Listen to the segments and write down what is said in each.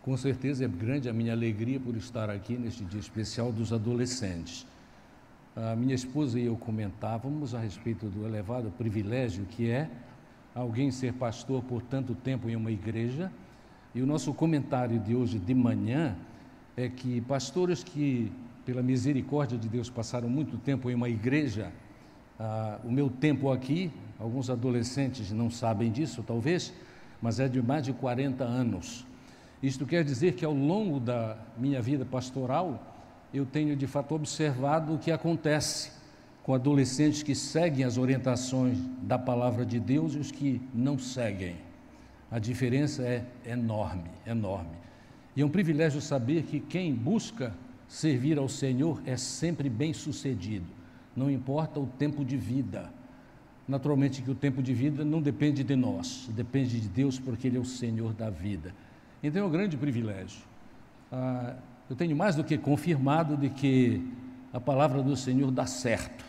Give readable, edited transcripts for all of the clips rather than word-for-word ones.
Com certeza é grande a minha alegria por estar aqui neste dia especial dos adolescentes. A minha esposa e eu comentávamos a respeito do elevado privilégio que é alguém ser pastor por tanto tempo em uma igreja, e o nosso comentário de hoje de manhã é que pastores que, pela misericórdia de Deus, passaram muito tempo em uma igreja, o meu tempo aqui, alguns adolescentes não sabem disso talvez, mas é de mais de 40 anos. Isto quer dizer que ao longo da minha vida pastoral, eu tenho de fato observado o que acontece com adolescentes que seguem as orientações da palavra de Deus e os que não seguem. A diferença é enorme, enorme. E é um privilégio saber que quem busca servir ao Senhor é sempre bem-sucedido, não importa o tempo de vida. Naturalmente que o tempo de vida não depende de nós, depende de Deus, porque Ele é o Senhor da vida. Então é um grande privilégio. Eu tenho mais do que confirmado de que a palavra do Senhor dá certo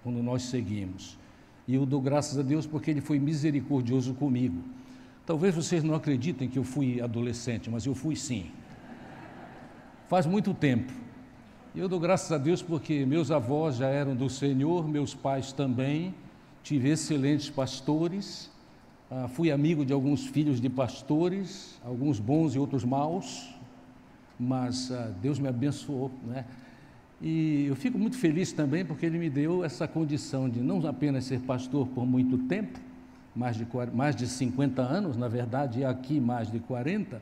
quando nós seguimos. E eu dou graças a Deus porque Ele foi misericordioso comigo. Talvez vocês não acreditem que eu fui adolescente, mas eu fui sim. Faz muito tempo. E eu dou graças a Deus porque meus avós já eram do Senhor, meus pais também. Tive excelentes pastores. Fui amigo de alguns filhos de pastores, alguns bons e outros maus, mas Deus me abençoou, né? E eu fico muito feliz também porque Ele me deu essa condição de não apenas ser pastor por muito tempo, mais de 50 anos, na verdade, e aqui mais de 40,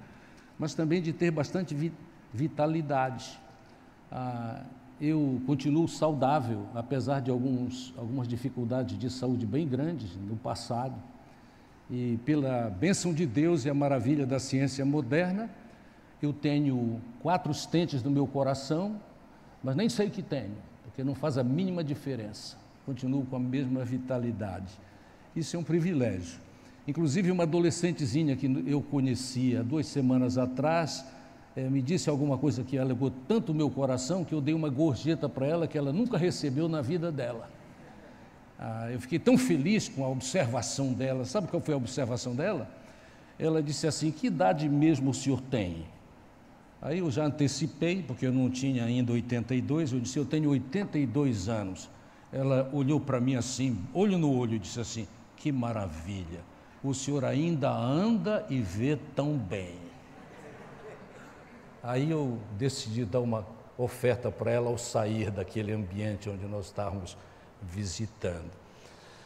mas também de ter bastante vitalidade. Eu continuo saudável, apesar de algumas dificuldades de saúde bem grandes no passado. E pela bênção de Deus e a maravilha da ciência moderna, eu tenho 4 stents no meu coração, mas nem sei o que tenho, porque não faz a mínima diferença. Continuo com a mesma vitalidade. Isso é um privilégio. Inclusive, uma adolescentezinha que eu conhecia 2 semanas atrás, me disse alguma coisa que alegrou tanto o meu coração que eu dei uma gorjeta para ela que ela nunca recebeu na vida dela. Eu fiquei tão feliz com a observação dela. Sabe qual foi a observação dela? Ela disse assim: que idade mesmo o senhor tem? Aí eu já antecipei, porque eu não tinha ainda 82, eu disse: eu tenho 82 anos. Ela olhou para mim assim, olho no olho, e disse assim: que maravilha, o senhor ainda anda e vê tão bem. Aí eu decidi dar uma oferta para ela ao sair daquele ambiente onde nós estávamos visitando.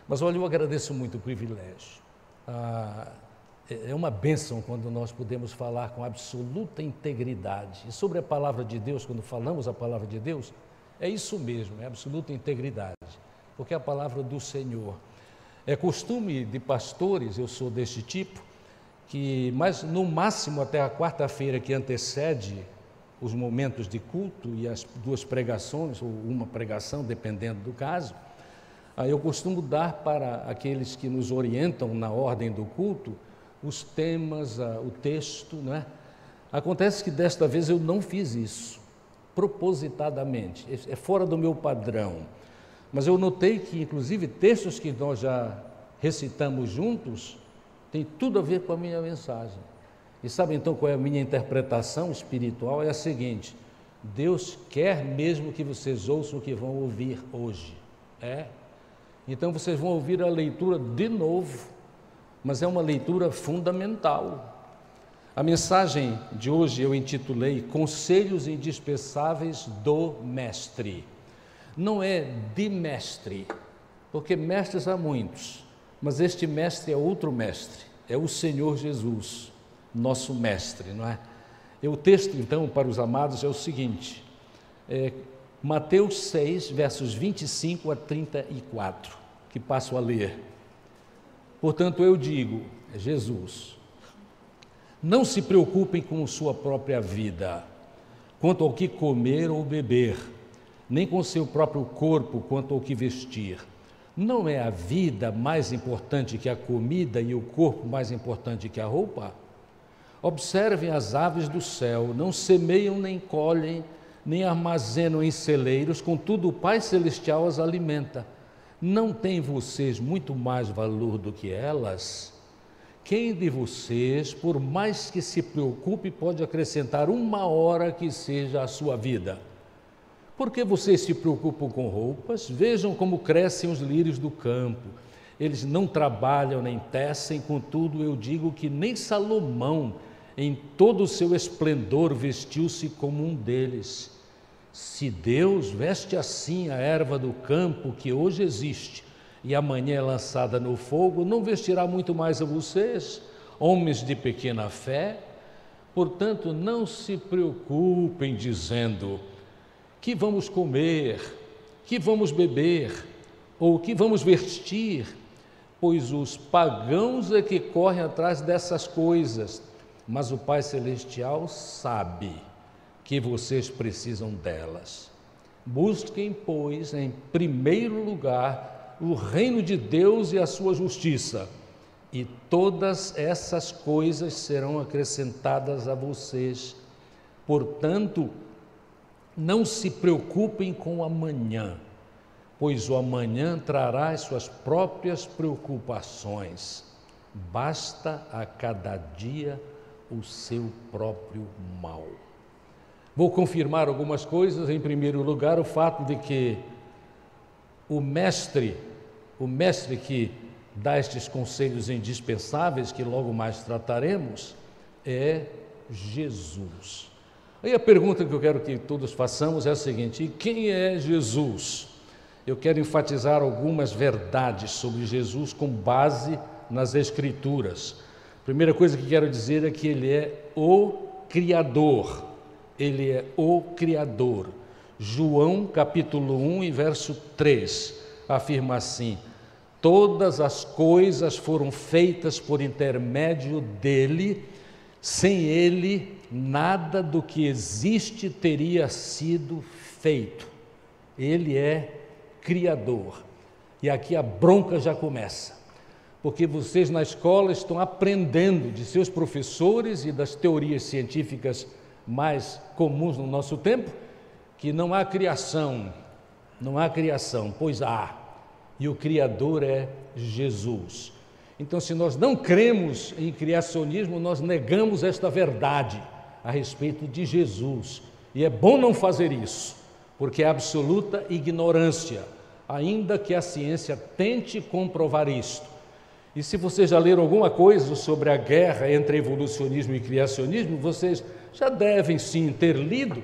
Mas olha, eu agradeço muito o privilégio. É uma bênção quando nós podemos falar com absoluta integridade. E sobre a palavra de Deus, quando falamos a palavra de Deus, é isso mesmo, é absoluta integridade, porque é a palavra do Senhor. É costume de pastores, eu sou deste tipo, mas no máximo até a quarta-feira que antecede os momentos de culto e as 2 pregações, ou uma pregação, dependendo do caso, eu costumo dar para aqueles que nos orientam na ordem do culto os temas, o texto, não é? Acontece que desta vez eu não fiz isso, propositadamente, é fora do meu padrão, mas eu notei que, inclusive, textos que nós já recitamos juntos, tem tudo a ver com a minha mensagem. E sabe então qual é a minha interpretação espiritual? É a seguinte: Deus quer mesmo que vocês ouçam o que vão ouvir hoje. Então vocês vão ouvir a leitura de novo, mas é uma leitura fundamental. A mensagem de hoje eu intitulei Conselhos Indispensáveis do Mestre. Não é de mestre, porque mestres há muitos, mas este mestre é outro mestre, é o Senhor Jesus, nosso mestre, não é? E o texto, então, para os amados é o seguinte, Mateus 6, versos 25 a 34, que passo a ler. Portanto, eu digo, Jesus, não se preocupem com sua própria vida, quanto ao que comer ou beber, nem com seu próprio corpo, quanto ao que vestir. Não é a vida mais importante que a comida e o corpo mais importante que a roupa? Observem as aves do céu, não semeiam nem colhem, nem armazenam em celeiros, contudo o Pai Celestial as alimenta. Não têm vocês muito mais valor do que elas? quem de vocês, por mais que se preocupe, pode acrescentar 1 hora que seja à sua vida? Porque vocês se preocupam com roupas? Vejam como crescem os lírios do campo. Eles não trabalham nem tecem, contudo eu digo que nem Salomão, em todo o seu esplendor, vestiu-se como um deles. Se Deus veste assim a erva do campo que hoje existe e amanhã é lançada no fogo, não vestirá muito mais a vocês, homens de pequena fé? Portanto, não se preocupem dizendo: que vamos comer, que vamos beber, ou que vamos vestir, pois os pagãos é que correm atrás dessas coisas, mas o Pai Celestial sabe que vocês precisam delas. Busquem, pois, em primeiro lugar o reino de Deus e a sua justiça, e todas essas coisas serão acrescentadas a vocês. Portanto, não se preocupem com o amanhã, pois o amanhã trará as suas próprias preocupações. Basta a cada dia o seu próprio mal. Vou confirmar algumas coisas. Em primeiro lugar, o fato de que o mestre que dá estes conselhos indispensáveis, que logo mais trataremos, é Jesus. Aí a pergunta que eu quero que todos façamos é a seguinte: e quem é Jesus? Eu quero enfatizar algumas verdades sobre Jesus com base nas Escrituras. A primeira coisa que quero dizer é que Ele é o Criador. Ele é o Criador. João capítulo 1 e verso 3 afirma assim: todas as coisas foram feitas por intermédio dele, sem ele nada do que existe teria sido feito. Ele é Criador. E aqui a bronca já começa, porque vocês na escola estão aprendendo de seus professores e das teorias científicas mais comuns no nosso tempo, que não há criação, pois há, e o Criador é Jesus. Então, se nós não cremos em criacionismo, nós negamos esta verdade a respeito de Jesus, e é bom não fazer isso, porque é absoluta ignorância, ainda que a ciência tente comprovar isto. E se vocês já leram alguma coisa sobre a guerra entre evolucionismo e criacionismo, vocês já devem sim ter lido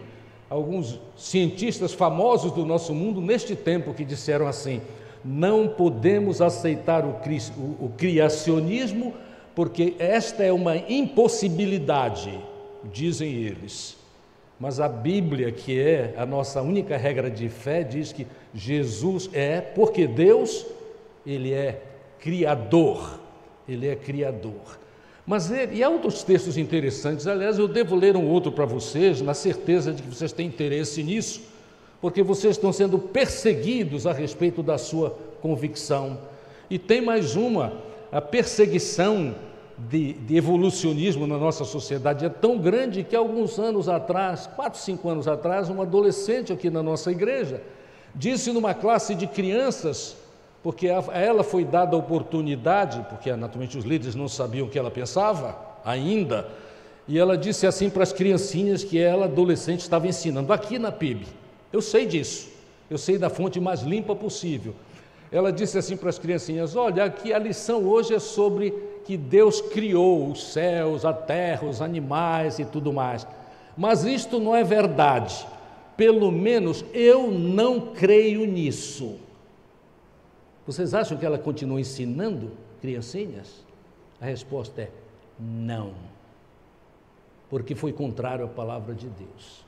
alguns cientistas famosos do nosso mundo neste tempo que disseram assim: não podemos aceitar o criacionismo porque esta é uma impossibilidade, dizem eles. Mas a Bíblia, que é a nossa única regra de fé, diz que Jesus é, porque Deus, Ele é Criador, Ele é Criador. Mas e há outros textos interessantes. Aliás, eu devo ler um outro para vocês, na certeza de que vocês têm interesse nisso, porque vocês estão sendo perseguidos a respeito da sua convicção. E tem mais uma: a perseguição de evolucionismo na nossa sociedade é tão grande que alguns anos atrás, 4, 5 anos atrás, um adolescente aqui na nossa igreja disse numa classe de crianças, porque a ela foi dada a oportunidade, porque naturalmente os líderes não sabiam o que ela pensava ainda, e ela disse assim para as criancinhas que ela, adolescente, estava ensinando aqui na PIB. Eu sei disso, eu sei da fonte mais limpa possível. Ela disse assim para as criancinhas: olha, aqui a lição hoje é sobre que Deus criou os céus, a terra, os animais e tudo mais, mas isto não é verdade, pelo menos eu não creio nisso. Vocês acham que ela continua ensinando criancinhas? A resposta é não, porque foi contrário à palavra de Deus.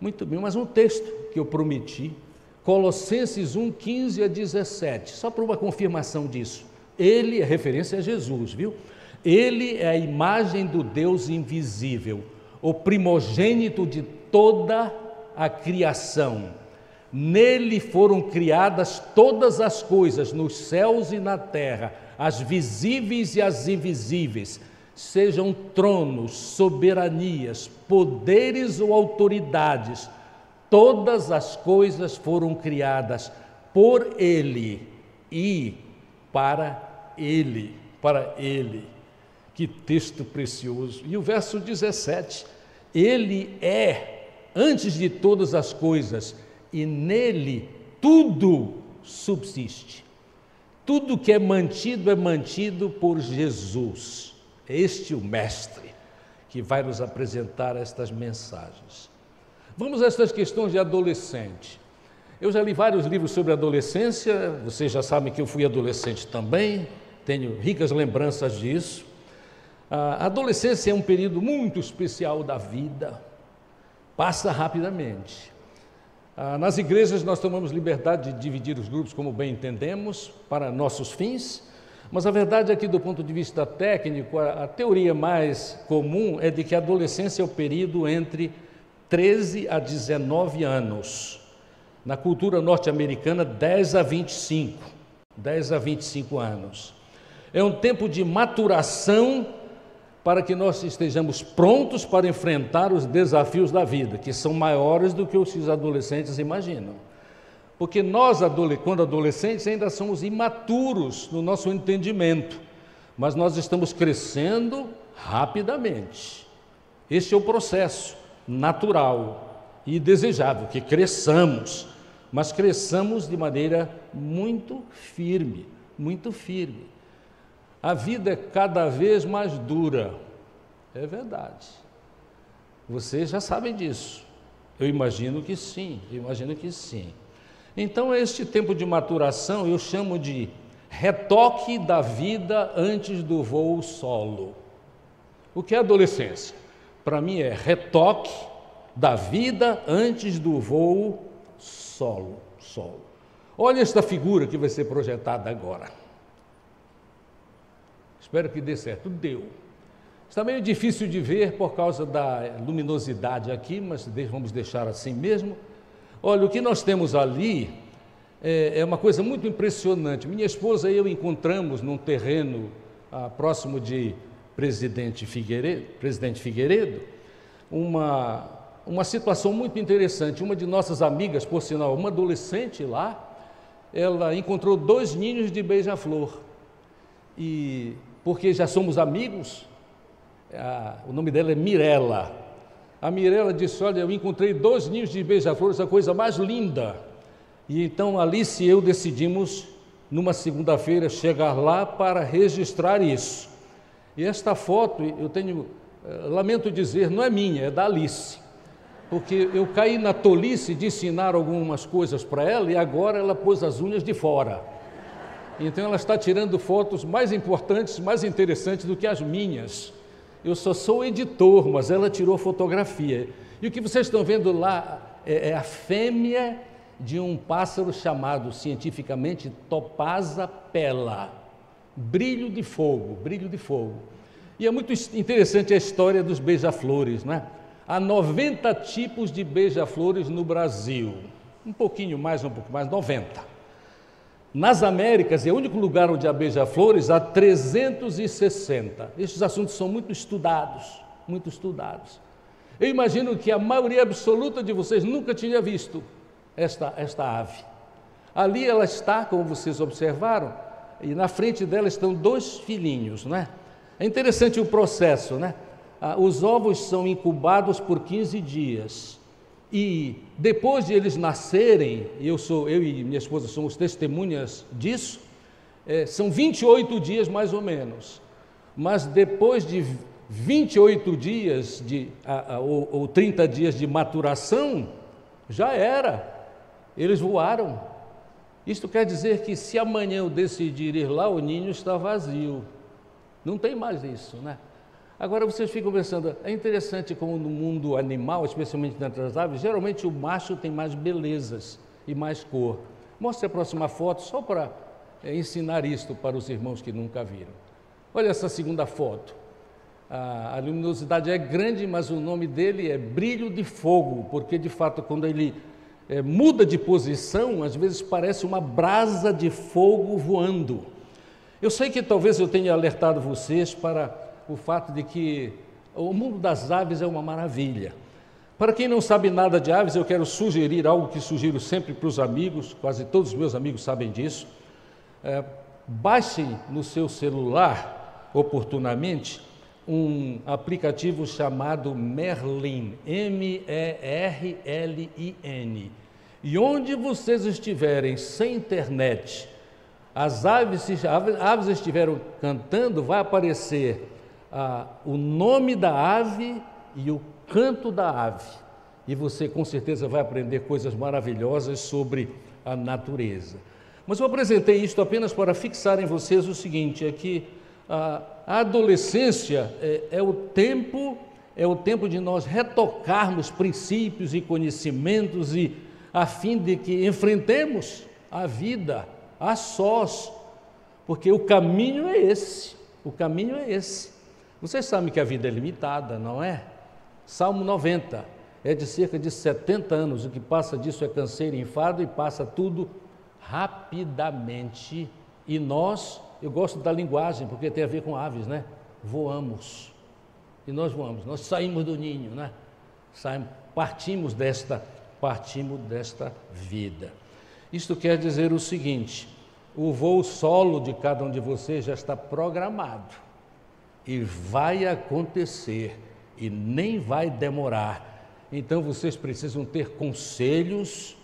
Muito bem, mas um texto que eu prometi, Colossenses 1, 15 a 17, só para uma confirmação disso. Ele, a referência a Jesus, viu? Ele é a imagem do Deus invisível, o primogênito de toda a criação. Nele foram criadas todas as coisas, nos céus e na terra, as visíveis e as invisíveis, sejam tronos, soberanias, poderes ou autoridades, todas as coisas foram criadas por Ele e para Ele. Que texto precioso! E o verso 17, ele é antes de todas as coisas, e nele tudo subsiste. Tudo que é mantido por Jesus. Este é o Mestre que vai nos apresentar estas mensagens. Vamos a estas questões de adolescente. Eu já li vários livros sobre adolescência, vocês já sabem que eu fui adolescente também, tenho ricas lembranças disso. A adolescência é um período muito especial da vida, passa rapidamente. Nas igrejas nós tomamos liberdade de dividir os grupos como bem entendemos, para nossos fins, mas a verdade é que do ponto de vista técnico, a teoria mais comum é de que a adolescência é o período entre 13 a 19 anos. Na cultura norte-americana, 10 a 25 anos. É um tempo de maturação para que nós estejamos prontos para enfrentar os desafios da vida, que são maiores do que os adolescentes imaginam. Porque nós, quando adolescentes, ainda somos imaturos no nosso entendimento, mas nós estamos crescendo rapidamente. Este é o processo natural e desejável, que cresçamos, mas cresçamos de maneira muito firme, muito firme. A vida é cada vez mais dura, é verdade. Vocês já sabem disso. Eu imagino que sim, Então, este tempo de maturação eu chamo de retoque da vida antes do voo solo. O que é adolescência? Para mim é retoque da vida antes do voo solo. Olha esta figura que vai ser projetada agora. Espero que dê certo. Deu. Está meio difícil de ver por causa da luminosidade aqui, mas vamos deixar assim mesmo. Olha, o que nós temos ali é uma coisa muito impressionante. Minha esposa e eu encontramos num terreno próximo de Presidente Figueiredo, uma situação muito interessante. Uma de nossas amigas, por sinal, uma adolescente lá, ela encontrou 2 ninhos de beija-flor. E porque já somos amigos, o nome dela é Mirella. A Mirella disse: olha, eu encontrei 2 ninhos de beija-flores, a coisa mais linda. E então Alice e eu decidimos, numa segunda-feira, chegar lá para registrar isso. E esta foto, lamento dizer, não é minha, é da Alice. Porque eu caí na tolice de ensinar algumas coisas para ela e agora ela pôs as unhas de fora. Então ela está tirando fotos mais importantes, mais interessantes do que as minhas. Eu só sou editor, mas ela tirou fotografia. E o que vocês estão vendo lá é a fêmea de um pássaro chamado cientificamente Topaza pella, brilho de fogo. E é muito interessante a história dos beija-flores, né? Há 90 tipos de beija-flores no Brasil, um pouco mais, 90. Nas Américas, é o único lugar onde há beija-flores, há 360. Estes assuntos são muito estudados. Eu imagino que a maioria absoluta de vocês nunca tinha visto esta ave. Ali ela está, como vocês observaram, e na frente dela estão 2 filhinhos, não é? É interessante o processo, né? Os ovos são incubados por 15 dias. E depois de eles nascerem, eu e minha esposa somos testemunhas disso, são 28 dias mais ou menos. Mas depois de 28 dias ou 30 dias de maturação, já era. Eles voaram. Isto quer dizer que se amanhã eu decidir ir lá, o ninho está vazio. Não tem mais isso, né? Agora vocês ficam pensando, é interessante como no mundo animal, especialmente entre as aves, geralmente o macho tem mais belezas e mais cor. Mostre a próxima foto só para ensinar isto para os irmãos que nunca viram. Olha essa segunda foto. A luminosidade é grande, mas o nome dele é brilho de fogo, porque de fato quando ele muda de posição, às vezes parece uma brasa de fogo voando. Eu sei que talvez eu tenha alertado vocês para o fato de que o mundo das aves é uma maravilha. Para quem não sabe nada de aves, eu quero sugerir algo que sugiro sempre para os amigos, quase todos os meus amigos sabem disso. Baixem no seu celular oportunamente um aplicativo chamado Merlin, Merlin. E onde vocês estiverem sem internet, as aves estiveram cantando, vai aparecer o nome da ave e o canto da ave. E você com certeza vai aprender coisas maravilhosas sobre a natureza. Mas eu apresentei isto apenas para fixar em vocês o seguinte, é que a adolescência é o tempo de nós retocarmos princípios e conhecimentos a fim de que enfrentemos a vida a sós, porque o caminho é esse, Vocês sabem que a vida é limitada, não é? Salmo 90 é de cerca de 70 anos, o que passa disso é canseiro e enfado e passa tudo rapidamente. E nós, eu gosto da linguagem, porque tem a ver com aves, né? Voamos. E nós voamos, nós saímos do ninho, né? Partimos desta vida. Isto quer dizer o seguinte: o voo solo de cada um de vocês já está programado e vai acontecer e nem vai demorar. Então vocês precisam ter conselhos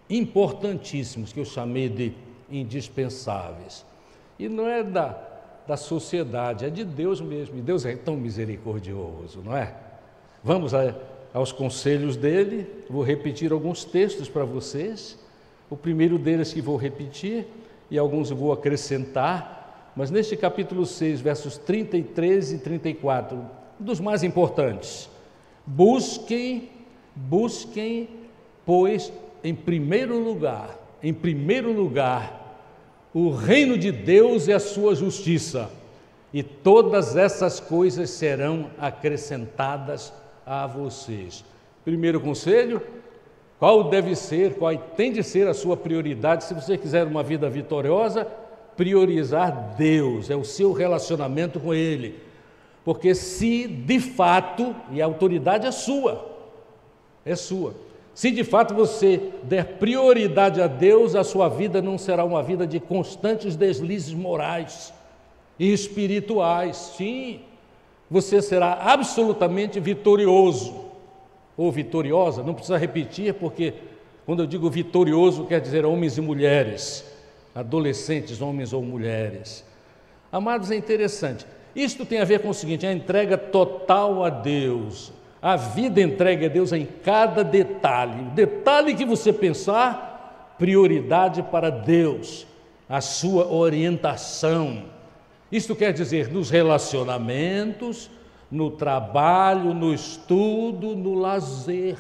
importantíssimos que eu chamei de indispensáveis. E não é da sociedade, é de Deus mesmo. E Deus é tão misericordioso, não é? Vamos aos conselhos dele. Vou repetir alguns textos para vocês. O primeiro deles que vou repetir e alguns eu vou acrescentar, mas neste capítulo 6, versos 33 e 34, um dos mais importantes. Busquem, pois, em primeiro lugar, o reino de Deus e a sua justiça, e todas essas coisas serão acrescentadas a vocês. Primeiro conselho: qual tem de ser a sua prioridade? Se você quiser uma vida vitoriosa, priorizar Deus, é o seu relacionamento com Ele, porque se de fato, e a autoridade é sua, se de fato você der prioridade a Deus, a sua vida não será uma vida de constantes deslizes morais e espirituais. Sim, você será absolutamente vitorioso ou vitoriosa. Não precisa repetir, porque quando eu digo vitorioso, quer dizer homens e mulheres, adolescentes, homens ou mulheres. Amados, é interessante. Isto tem a ver com o seguinte: a entrega total a Deus. A vida entregue a Deus em cada detalhe. O detalhe que você pensar, prioridade para Deus, a sua orientação. Isto quer dizer nos relacionamentos, no trabalho, no estudo, no lazer.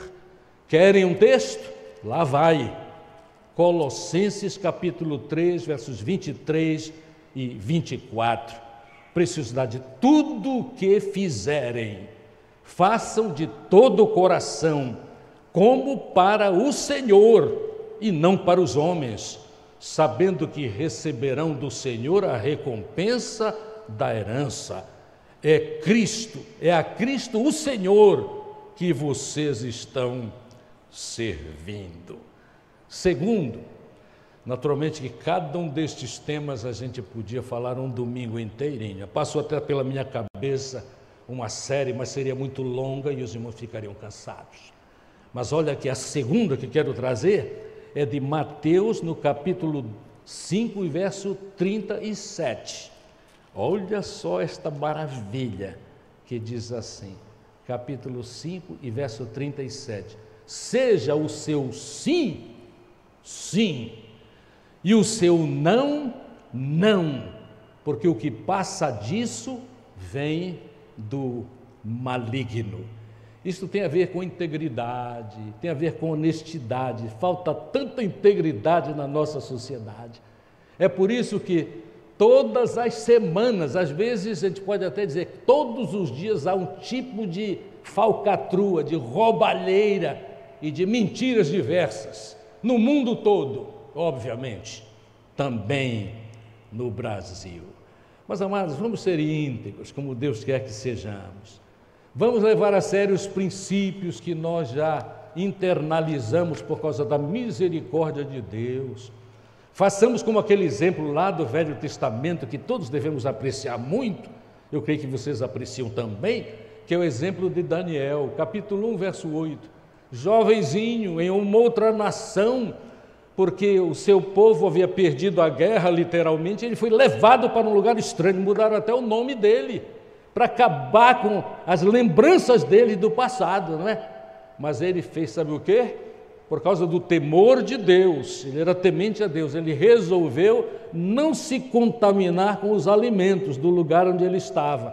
Querem um texto? Lá vai. Colossenses capítulo 3, versos 23 e 24. Preciosidade: tudo o que fizerem, façam de todo o coração, como para o Senhor e não para os homens, sabendo que receberão do Senhor a recompensa da herança. É a Cristo o Senhor que vocês estão servindo. Segundo, naturalmente que cada um destes temas a gente podia falar um domingo inteirinho. Passou até pela minha cabeça uma série, mas seria muito longa e os irmãos ficariam cansados. Mas olha aqui, a segunda que quero trazer é de Mateus, no capítulo 5 e verso 37. Olha só esta maravilha que diz assim, capítulo 5 e verso 37. Seja o seu sim, sim, e o seu não, não, porque o que passa disso vem do maligno. Isso tem a ver com integridade, tem a ver com honestidade. Falta tanta integridade na nossa sociedade. É por isso que todas as semanas, às vezes a gente pode até dizer que todos os dias há um tipo de falcatrua, de roubalheira e de mentiras diversas, no mundo todo, obviamente, também no Brasil. Mas, amados, vamos ser íntegros, como Deus quer que sejamos. Vamos levar a sério os princípios que nós já internalizamos por causa da misericórdia de Deus. Façamos como aquele exemplo lá do Velho Testamento, que todos devemos apreciar muito, eu creio que vocês apreciam também, que é o exemplo de Daniel, capítulo 1, verso 8. Jovenzinho, em uma outra nação, porque o seu povo havia perdido a guerra, literalmente, ele foi levado para um lugar estranho, mudaram até o nome dele, para acabar com as lembranças dele do passado, não é? Mas ele fez, sabe o quê? Por causa do temor de Deus, ele era temente a Deus, ele resolveu não se contaminar com os alimentos do lugar onde ele estava.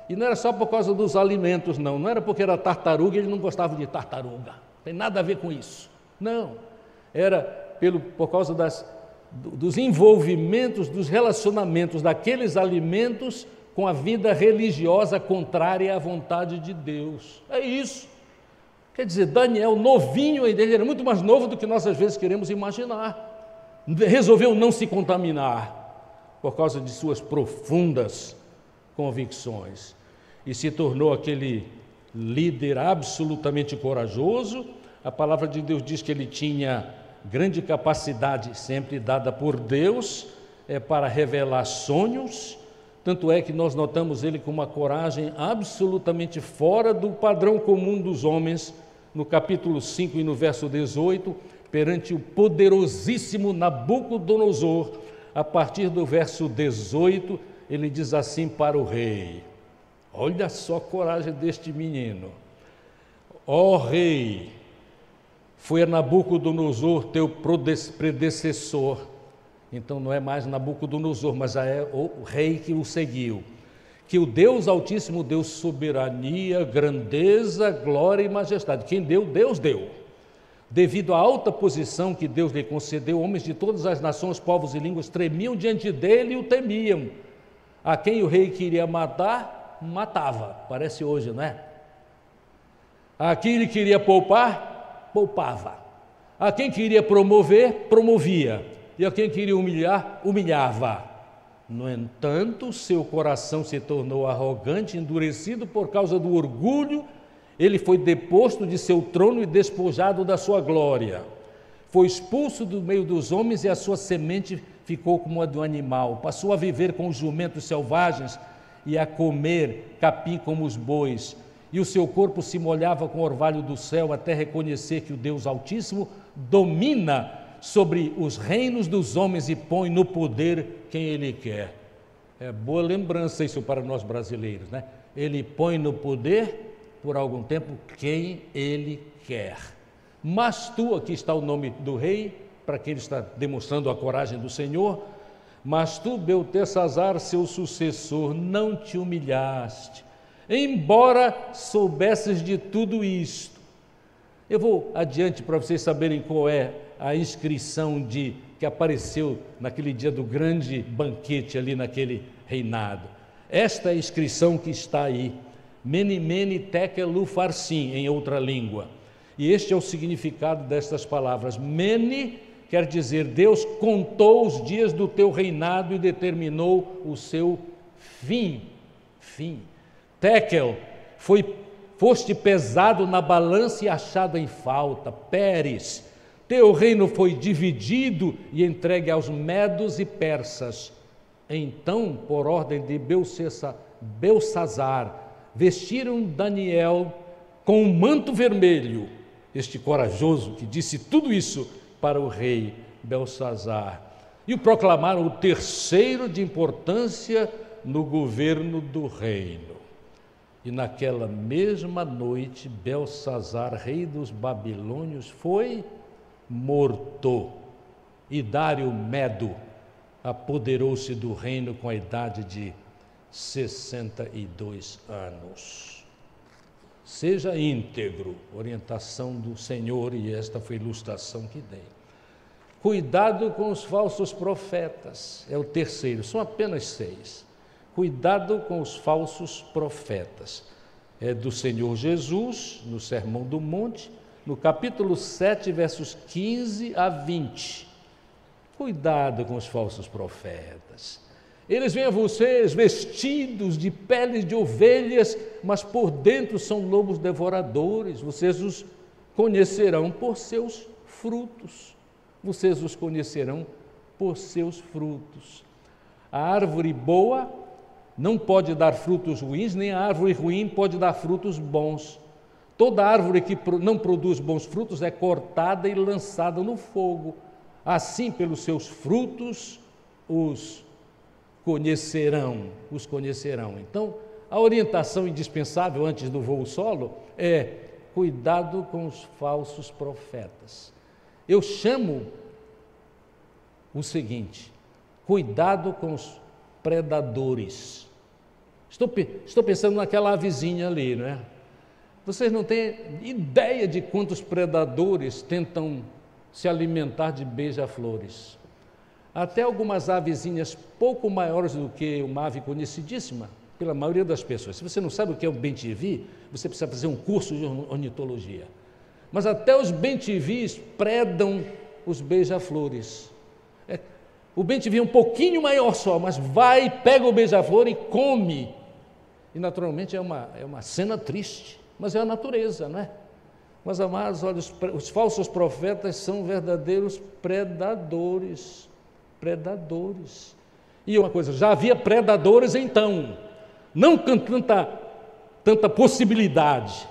E não era só por causa dos alimentos, não era porque era tartaruga, ele não gostava de tartaruga, não tem nada a ver com isso, não, era por causa dos envolvimentos, dos relacionamentos daqueles alimentos com a vida religiosa contrária à vontade de Deus, é isso. Quer dizer, Daniel, novinho, ele era muito mais novo do que nós às vezes queremos imaginar, resolveu não se contaminar por causa de suas profundas convicções e se tornou aquele líder absolutamente corajoso. A palavra de Deus diz que ele tinha grande capacidade, sempre dada por Deus, para revelar sonhos, tanto é que nós notamos ele com uma coragem absolutamente fora do padrão comum dos homens, no capítulo 5 e no verso 18, perante o poderosíssimo Nabucodonosor. A partir do verso 18, ele diz assim para o rei, olha só a coragem deste menino: ó rei, foi a Nabucodonosor teu predecessor, então não é mais Nabucodonosor, mas é o rei que o seguiu, que o Deus Altíssimo deu soberania, grandeza, glória e majestade. Quem deu? Deus deu. Devido à alta posição que Deus lhe concedeu, homens de todas as nações, povos e línguas tremiam diante dele e o temiam. A quem o rei queria matar, matava, parece hoje, não é? A quem ele queria poupar, poupava. A quem queria promover, promovia. E a quem queria humilhar, humilhava. No entanto, seu coração se tornou arrogante, endurecido por causa do orgulho. Ele foi deposto de seu trono e despojado da sua glória. Foi expulso do meio dos homens e a sua semente ficou como a do animal. Passou a viver com os jumentos selvagens e a comer capim como os bois. E o seu corpo se molhava com o orvalho do céu, até reconhecer que o Deus Altíssimo domina sobre os reinos dos homens e põe no poder quem Ele quer. É boa lembrança isso para nós brasileiros, né? Ele põe no poder, por algum tempo, quem Ele quer. Mas tu, aqui está o nome do rei, para que ele está demonstrando a coragem do Senhor, mas tu, Beltesazar, seu sucessor, não te humilhaste, embora soubesses de tudo isto. Eu vou adiante para vocês saberem qual é a inscrição que apareceu naquele dia do grande banquete ali naquele reinado. Esta é a inscrição que está aí, Mene, Mene, Tekel, Upharsin, em outra língua. E este é o significado destas palavras. Mene quer dizer, Deus contou os dias do teu reinado e determinou o seu fim. Tekel, foste pesado na balança e achado em falta. Peres, teu reino foi dividido e entregue aos medos e persas. Então, por ordem de Belsazar, vestiram Daniel com um manto vermelho, este corajoso que disse tudo isso para o rei Belsazar, e o proclamaram o terceiro de importância no governo do reino. E naquela mesma noite, Belsazar, rei dos babilônios, foi morto, e Dário Medo apoderou-se do reino com a idade de 62 anos. Seja íntegro, orientação do Senhor, e esta foi a ilustração que dei. Cuidado com os falsos profetas, é o terceiro, são apenas 6. Cuidado com os falsos profetas. É do Senhor Jesus, no Sermão do Monte, no capítulo 7, versos 15 a 20. Cuidado com os falsos profetas. Eles vêm a vocês vestidos de peles de ovelhas, mas por dentro são lobos devoradores. Vocês os conhecerão por seus frutos. Vocês os conhecerão por seus frutos. A árvore boa não pode dar frutos ruins, nem a árvore ruim pode dar frutos bons. Toda árvore que não produz bons frutos é cortada e lançada no fogo. Assim, pelos seus frutos, os conhecerão. Então, a orientação indispensável antes do voo solo é cuidado com os falsos profetas. Eu chamo o seguinte: cuidado com os predadores. Estou pensando naquela avezinha ali, não é? Vocês não têm ideia de quantos predadores tentam se alimentar de beija-flores. Até algumas avezinhas pouco maiores do que uma ave conhecidíssima pela maioria das pessoas. Se você não sabe o que é um bem-te-vi, você precisa fazer um curso de ornitologia. Mas até os bem-te-vis predam os beija-flores. O bem-te-vi é um pouquinho maior só, mas vai, pega o beija-flor e come. E naturalmente é uma cena triste, mas é a natureza, não é? Mas, amados, olha, os falsos profetas são verdadeiros predadores. E uma coisa, já havia predadores então, não com tanta possibilidade,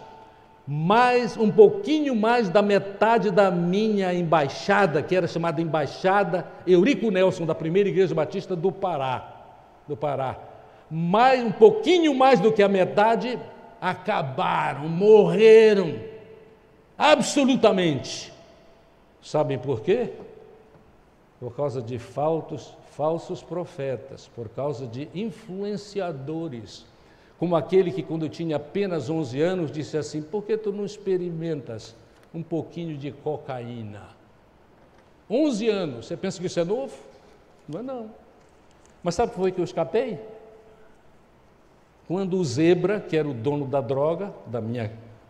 mas um pouquinho mais da metade da minha embaixada, que era chamada Embaixada Eurico Nelson, da Primeira Igreja Batista do Pará, um pouquinho mais do que a metade, acabaram, morreram, absolutamente. Sabem por quê? Por causa de falsos profetas, por causa de influenciadores, como aquele que, quando eu tinha apenas 11 anos, disse assim: por que tu não experimentas um pouquinho de cocaína? 11 anos, você pensa que isso é novo? Não é não. Mas sabe por que foi que eu escapei? Quando o Zebra, que era o dono da droga,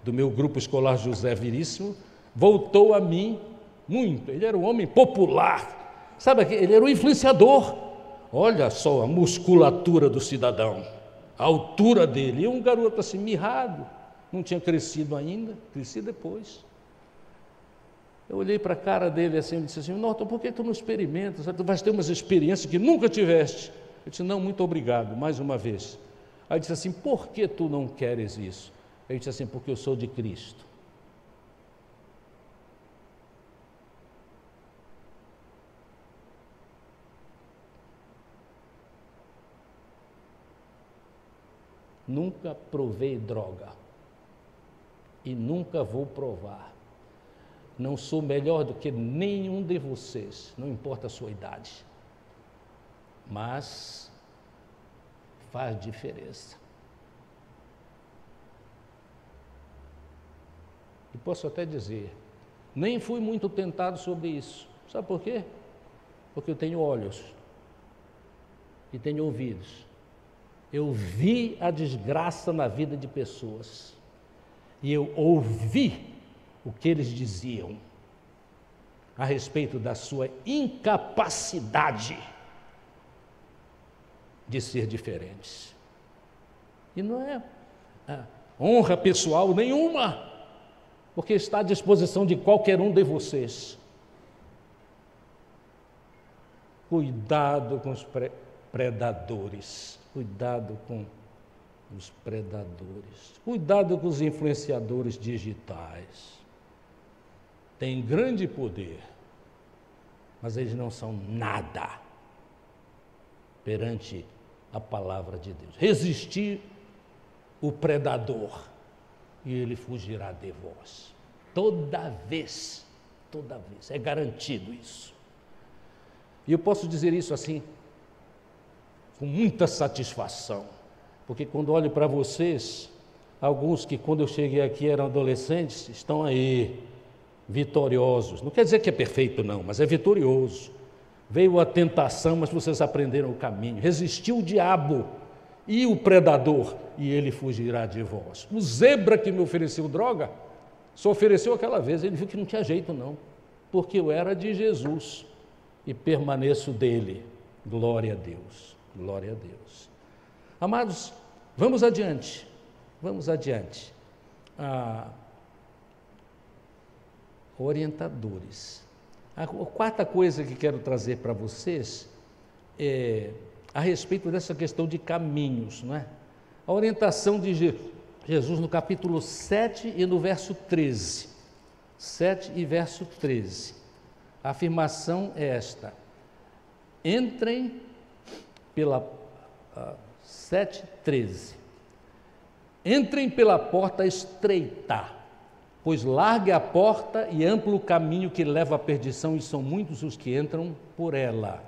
do meu grupo escolar José Veríssimo, voltou a mim muito. Ele era um homem popular, sabe, ele era um influenciador. Olha só a musculatura do cidadão, a altura dele, e um garoto assim, mirrado, não tinha crescido ainda, cresci depois. Eu olhei para a cara dele assim e disse assim: Norton, por que tu não experimentas? Tu vais ter umas experiências que nunca tiveste. Eu disse: não, muito obrigado, mais uma vez. Aí disse assim: por que tu não queres isso? Eu disse assim: porque eu sou de Cristo. Nunca provei droga e nunca vou provar. Não sou melhor do que nenhum de vocês, não importa a sua idade, mas faz diferença. E posso até dizer, nem fui muito tentado sobre isso. Sabe por quê? Porque eu tenho olhos e tenho ouvidos. Eu vi a desgraça na vida de pessoas e eu ouvi o que eles diziam a respeito da sua incapacidade de ser diferentes. E não é honra pessoal nenhuma, porque está à disposição de qualquer um de vocês. Cuidado com os predadores, cuidado com os predadores, cuidado com os influenciadores digitais. Têm grande poder, mas eles não são nada perante a palavra de Deus. Resistir o predador e ele fugirá de vós. Toda vez, é garantido isso. E eu posso dizer isso assim, com muita satisfação, porque quando olho para vocês, alguns que quando eu cheguei aqui eram adolescentes, estão aí, vitoriosos. Não quer dizer que é perfeito não, mas é vitorioso. Veio a tentação, mas vocês aprenderam o caminho. Resistiu o diabo e o predador, e ele fugirá de vós. O Zebra que me ofereceu droga, só ofereceu aquela vez, ele viu que não tinha jeito não, porque eu era de Jesus e permaneço dele. Glória a Deus, glória a Deus. Amados, vamos adiante. Orientadores. A quarta coisa que quero trazer para vocês é a respeito dessa questão de caminhos, não é? A orientação de Jesus no capítulo 7 e no verso 13. 7 e verso 13. A afirmação é esta: entrem pela 7:13. Entrem pela porta estreita, pois larga é a porta e amplo o caminho que leva à perdição, e são muitos os que entram por ela.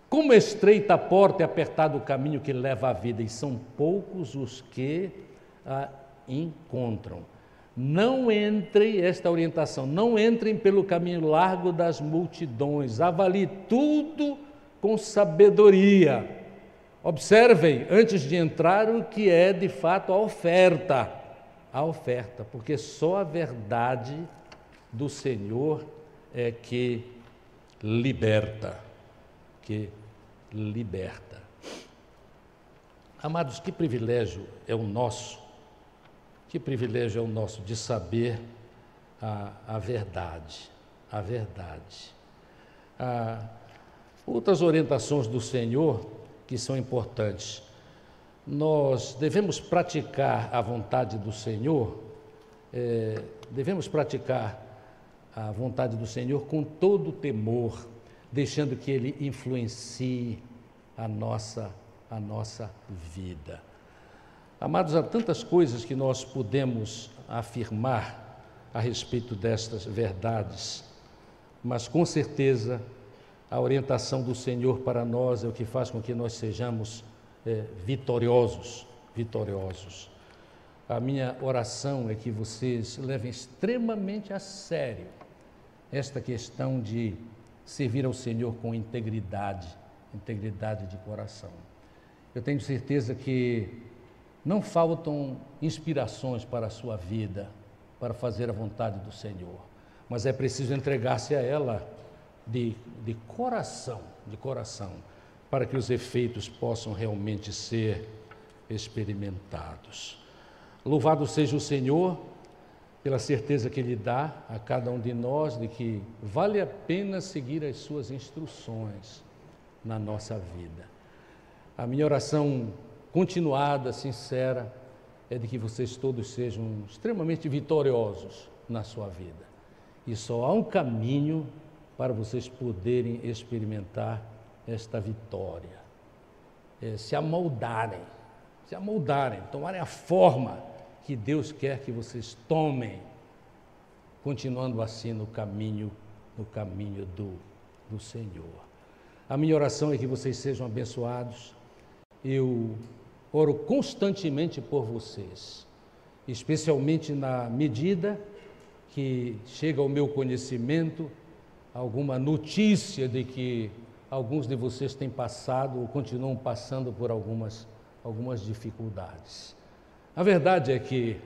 Como estreita a porta e apertado o caminho que leva à vida, e são poucos os que a encontram. Não entrem, esta orientação, não entrem pelo caminho largo das multidões, avalie tudo com sabedoria. Observem, antes de entrar, o que é de fato a oferta, porque só a verdade do Senhor é que liberta, Amados, que privilégio é o nosso de saber a verdade. Outras orientações do Senhor que são importantes. Nós devemos praticar a vontade do Senhor, com todo temor, deixando que Ele influencie a nossa vida. Amados, há tantas coisas que nós podemos afirmar a respeito destas verdades, mas com certeza a orientação do Senhor para nós é o que faz com que nós sejamos vitoriosos. A minha oração é que vocês levem extremamente a sério esta questão de servir ao Senhor com integridade de coração. Eu tenho certeza que não faltam inspirações para a sua vida, para fazer a vontade do Senhor, mas é preciso entregar-se a ela de coração, para que os efeitos possam realmente ser experimentados. Louvado seja o Senhor pela certeza que Ele dá a cada um de nós de que vale a pena seguir as suas instruções na nossa vida. A minha oração continuada, sincera, é de que vocês todos sejam extremamente vitoriosos na sua vida. E só há um caminho para vocês poderem experimentar esta vitória. Se amoldarem, tomarem a forma que Deus quer que vocês tomem, continuando assim no caminho do Senhor. A minha oração é que vocês sejam abençoados. Eu oro constantemente por vocês, especialmente na medida que chega ao meu conhecimento alguma notícia de que alguns de vocês têm passado ou continuam passando por algumas dificuldades. A verdade é que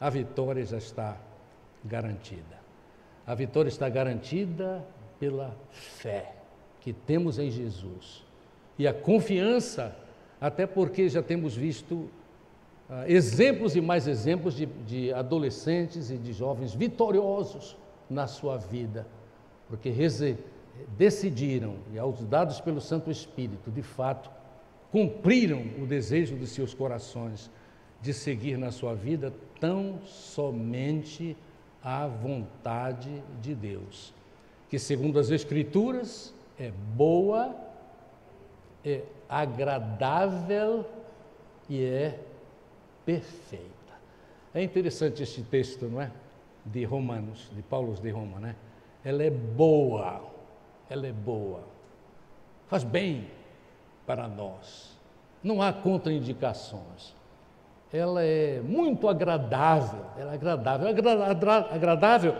a vitória já está garantida. A vitória está garantida pela fé que temos em Jesus. E a confiança, até porque já temos visto exemplos e mais exemplos de adolescentes e de jovens vitoriosos na sua vida, porque decidiram, e aos dados pelo Santo Espírito, de fato, cumpriram o desejo de seus corações de seguir na sua vida tão somente a vontade de Deus, que segundo as Escrituras é boa, é agradável e é perfeita. É interessante este texto, não é? De Romanos, de Paulo de Roma, né? Ela é boa, faz bem para nós, não há contraindicações, ela é muito agradável, agradável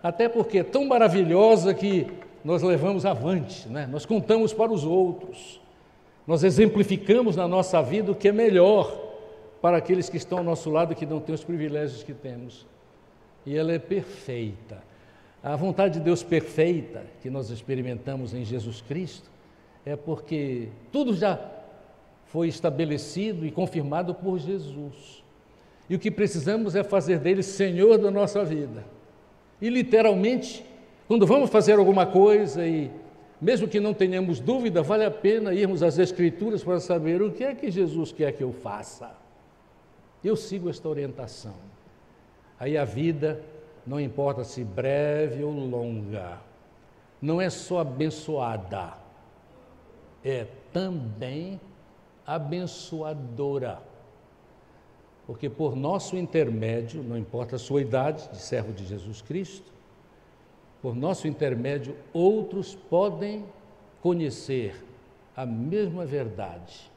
até porque é tão maravilhosa que nós levamos avante, né? Nós contamos para os outros, nós exemplificamos na nossa vida o que é melhor para aqueles que estão ao nosso lado e que não têm os privilégios que temos, e ela é perfeita. A vontade de Deus perfeita que nós experimentamos em Jesus Cristo é porque tudo já foi estabelecido e confirmado por Jesus. E o que precisamos é fazer dele Senhor da nossa vida. E literalmente, quando vamos fazer alguma coisa e mesmo que não tenhamos dúvida, vale a pena irmos às Escrituras para saber o que é que Jesus quer que eu faça. Eu sigo esta orientação. Aí a vida, não importa se breve ou longa, não é só abençoada, é também abençoadora. Porque por nosso intermédio, não importa a sua idade, de servo de Jesus Cristo, por nosso intermédio, outros podem conhecer a mesma verdade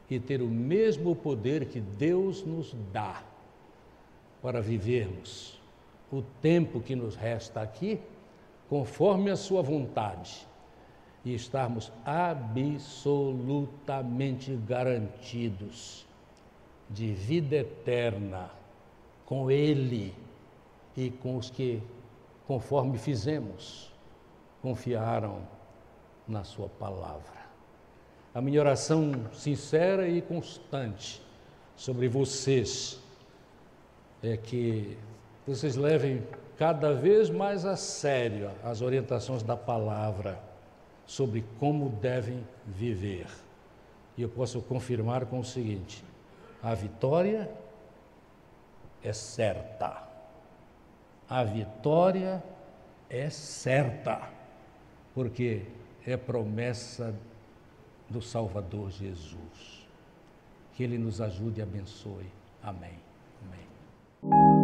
e ter o mesmo poder que Deus nos dá para vivermos o tempo que nos resta aqui, conforme a sua vontade, e estarmos absolutamente garantidos de vida eterna com Ele e com os que, conforme fizemos, confiaram na sua palavra. A minha oração sincera e constante sobre vocês é que vocês levem cada vez mais a sério as orientações da palavra sobre como devem viver. E eu posso confirmar com o seguinte: a vitória é certa. A vitória é certa, porque é promessa do Salvador Jesus. Que Ele nos ajude e abençoe. Amém. Amém.